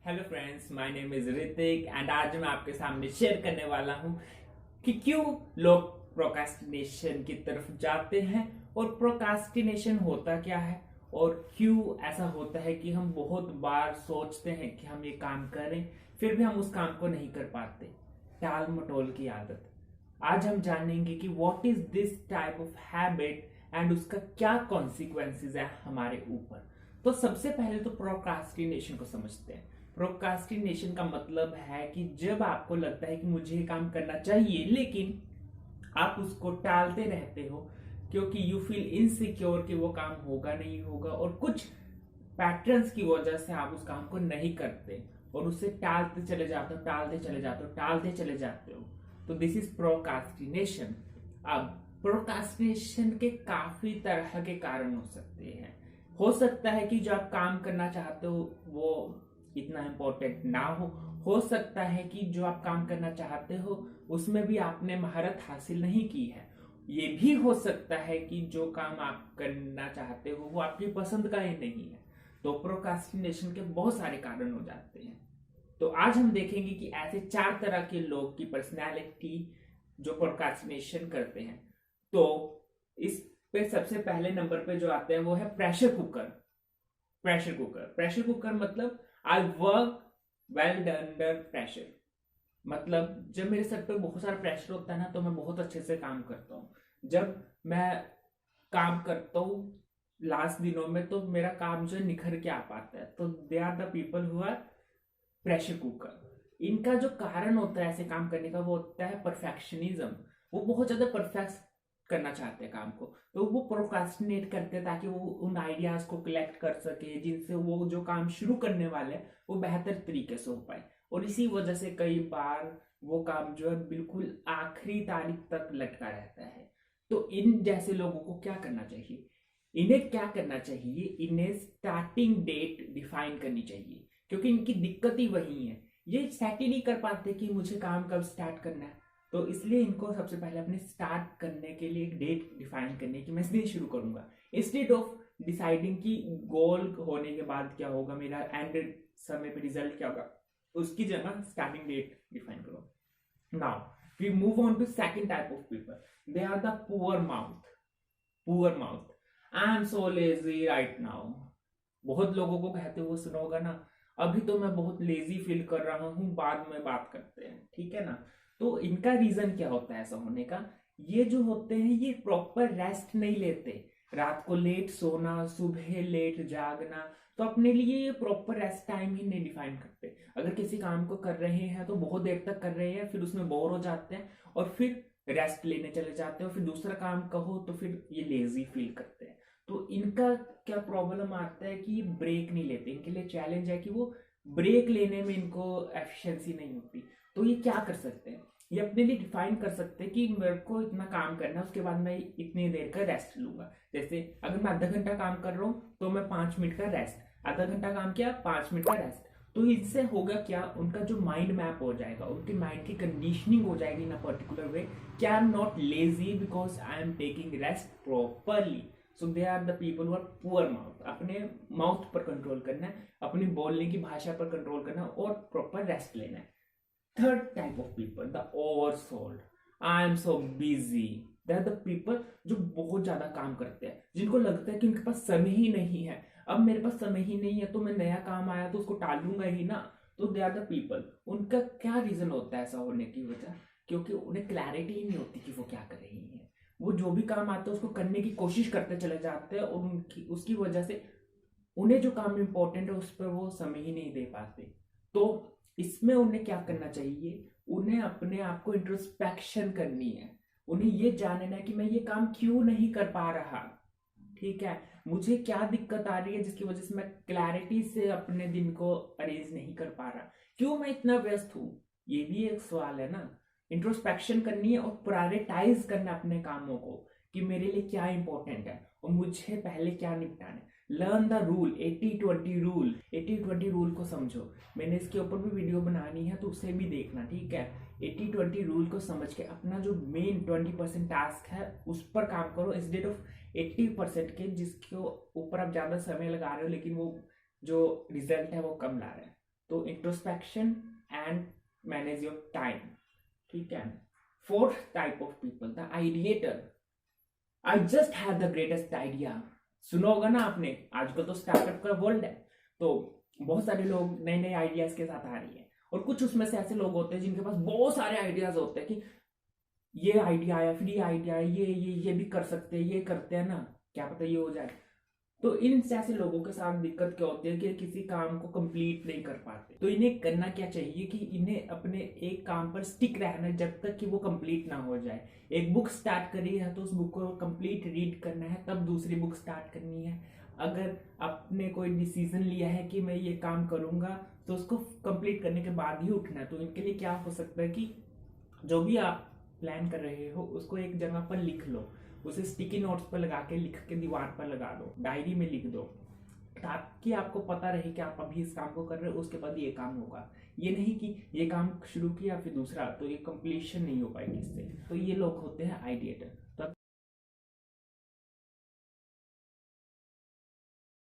Hello friends, my name is Hrithik and आज मैं आपके सामने शेयर करने वाला हूं कि क्यों लोग प्रोक्रास्टिनेशन की तरफ जाते हैं और प्रोक्रास्टिनेशन होता क्या है और क्यों ऐसा होता है कि हम बहुत बार सोचते हैं कि हम ये काम करें फिर भी हम उस काम को नहीं कर पाते। टाल मटोल की आदत। आज हम जानेंगे कि what is this type of habit and उसका क्या कॉन्सिक्वेंसेस है हमारे ऊपर। तो सबसे पहले तो प्रोक्रास्टिनेशन को समझते हैं। प्रोक्रास्टिनेशन का मतलब है कि जब आपको लगता है कि मुझे ये काम करना चाहिए लेकिन आप उसको टालते रहते हो क्योंकि यू फील इनसिक्योर कि वो काम होगा नहीं होगा और कुछ पैटर्न्स की वजह से आप उस काम को नहीं करते और उसे टालते चले जाते हो टालते चले जाते हो टालते चले जाते हो। तो दिस इज प्रोक्रास्टिनेशन। अब प्रोक्रास्टिनेशन के काफी तरह के कारण हो सकते हैं। हो सकता है कि जो आप काम करना चाहते हो वो इतना इम्पोर्टेंट ना हो सकता है कि जो आप काम करना चाहते हो उसमें भी आपने महारत हासिल नहीं की है। ये भी हो सकता है कि जो काम आप करना चाहते हो वो आपकी पसंद का ही नहीं है। तो प्रोक्रास्टिनेशन के बहुत सारे कारण हो जाते हैं। तो आज हम देखेंगे कि ऐसे 4 तरह के लोग की पर्सनैलिटी जो प्रोक्रास्टिनेशन करते हैं। तो इस पे सबसे पहले नंबर पे जो आते हैं वो है प्रेशर कुकर। प्रेशर कुकर मतलब I work well under pressure. मतलब जब मेरे सर पे बहुत सारा प्रेशर होता है ना तो मैं बहुत अच्छे से काम करता हूँ। जब मैं काम करता हूँ लास्ट दिनों में तो मेरा काम जो है निखर के आ पाता है। तो they are the people who are pressure cooker. इनका जो कारण होता है ऐसे काम करने का वो होता है परफेक्शनिज्म। वो बहुत ज्यादा परफेक्ट करना चाहते हैं काम को तो वो प्रोक्रास्टिनेट करते हैं ताकि वो उन आइडियाज को कलेक्ट कर सके जिनसे वो जो काम शुरू करने वाले हैं वो बेहतर तरीके से हो पाए। और इसी वजह से कई बार वो काम जो है बिल्कुल आखिरी तारीख तक लटका रहता है। तो इन जैसे लोगों को क्या करना चाहिए? इन्हें क्या करना चाहिए? इन्हें स्टार्टिंग डेट डिफाइन करनी चाहिए क्योंकि इनकी दिक्कत ही वही है। ये सेट ही नहीं कर पाते कि मुझे काम कब स्टार्ट करना है। तो इसलिए इनको सबसे पहले अपने स्टार्ट करने के लिए एक डेट डिफाइन करनी है कि मैं इस दिन शुरू करूंगा इंस्टेड ऑफ डिसाइडिंग कि गोल होने के बाद क्या होगा, मेरा एंड समय पे रिजल्ट क्या होगा। उसकी जगह स्टार्टिंग डेट डिफाइन करो। Now we move on to second type of people. They are the poor mouth. I am so lazy right now. बहुत लोगों को कहते हुए सुना होगा ना, अभी तो मैं बहुत लेजी फील कर रहा हूं, बाद में बात करते हैं, ठीक है ना। तो इनका रीजन क्या होता है ऐसा होने का? ये जो होते हैं ये प्रॉपर रेस्ट नहीं लेते। रात को लेट सोना, सुबह लेट जागना। तो अपने लिए ये प्रॉपर रेस्ट टाइम ही नहीं डिफाइन करते। अगर किसी काम को कर रहे हैं तो बहुत देर तक कर रहे हैं, फिर उसमें बोर हो जाते हैं और फिर रेस्ट लेने चले जाते हैं और फिर दूसरा काम कहो तो फिर ये लेजी फील करते हैं। तो इनका क्या प्रॉब्लम आता है कि ब्रेक नहीं लेते। इनके लिए चैलेंज है कि वो ब्रेक लेने में इनको एफिशिएंसी नहीं होती। तो ये क्या कर सकते हैं? ये अपने लिए डिफाइन कर सकते हैं कि मेरे को इतना काम करना है, उसके बाद मैं इतनी देर का रेस्ट लूंगा। जैसे अगर मैं आधा घंटा काम कर रहा हूँ तो मैं 5 मिनट का रेस्ट, आधा घंटा काम किया 5 मिनट का रेस्ट। तो इससे होगा क्या, उनका जो माइंड मैप हो जाएगा, उनके माइंड की कंडीशनिंग हो जाएगी इन अ पर्टिकुलर वे कि I am not lazy because I am taking rest properly. So they are the people who are poor mouth. अपने माउथ पर कंट्रोल करना है, अपनी बोलने की भाषा पर कंट्रोल करना है और प्रॉपर रेस्ट लेना है। Third type of people, the oversold. I am so busy. They are the people जो बहुत ज्यादा काम करते हैं, जिनको लगता है कि उनके पास समय ही नहीं है। अब मेरे पास समय ही नहीं है तो मैं नया काम आया तो उसको टालूंगा ही ना। तो दे आर द पीपल। उनका क्या रीजन होता है ऐसा होने की वजह? क्योंकि उन्हें क्लैरिटी ही नहीं होती कि वो क्या कर रही है। वो जो भी काम आता है उसको करने की कोशिश करते चले जाते हैं और उनकी उसकी वजह से उन्हें जो काम इंपॉर्टेंट है उस पर वो समय ही नहीं दे पाते। तो इसमें उन्हें क्या करना चाहिए? उन्हें अपने आप को इंट्रोस्पेक्शन करनी है। उन्हें ये जानना है कि मैं ये काम क्यों नहीं कर पा रहा, ठीक है। मुझे क्या दिक्कत आ रही है जिसकी वजह से मैं क्लैरिटी से अपने दिन को अरेंज नहीं कर पा रहा, क्यों मैं इतना व्यस्त हूं। ये भी एक सवाल है ना। इंट्रोस्पेक्शन करनी है और प्रायोरिटाइज करना अपने कामों को कि मेरे लिए क्या इंपॉर्टेंट है और मुझे पहले क्या निपटाना है। Learn the rule, 80-20 rule. 80-20 rule को समझो। मैंने इसके ऊपर भी वीडियो बनानी है तो उसे भी देखना, ठीक है। 80-20 रूल को समझ के अपना जो मेन 20% टास्क है उस पर काम करो इंस्टेड ऑफ 80% के जिसके ऊपर आप ज्यादा समय लगा रहे हो लेकिन वो जो रिजल्ट है वो कम ला रहे हैं। तो introspection and manage your time, ठीक है। Fourth type of people, the ideator. I just have the greatest idea. सुना होगा ना आपने, आजकल तो स्टार्टअप का वर्ल्ड है, तो बहुत सारे लोग नए नए आइडियाज के साथ आ रही है, और कुछ उसमें से ऐसे लोग होते हैं जिनके पास बहुत सारे आइडियाज होते हैं कि ये आइडिया आया, फिर ये आइडिया आया, ये भी कर सकते हैं, ये करते हैं ना, क्या पता ये हो जाए। तो इन ऐसे लोगों के साथ दिक्कत क्या होती है कि किसी काम को कंप्लीट नहीं कर पाते। तो इन्हें करना क्या चाहिए कि इन्हें अपने एक काम पर स्टिक रहना है जब तक कि वो कंप्लीट ना हो जाए। एक बुक स्टार्ट करी है तो उस बुक को कंप्लीट रीड करना है, तब दूसरी बुक स्टार्ट करनी है। अगर आपने कोई डिसीजन लिया है कि मैं ये काम करूंगा, तो उसको कंप्लीट करने के बाद ही उठना है। तो इनके लिए क्या हो सकता है कि जो भी आप प्लान कर रहे हो उसको एक जगह पर लिख लो, उसे स्टिकी नोट्स पर लगा के लिख के दीवार पर लगा दो, डायरी में लिख दो, ताकि आपको पता रहे कि आप अभी इस काम को कर रहे हो, उसके बाद ये काम होगा। ये नहीं कि ये काम शुरू किया फिर दूसरा, तो ये कंप्लीशन नहीं हो पाएगी इससे। तो ये लोग होते हैं आइडिएटर।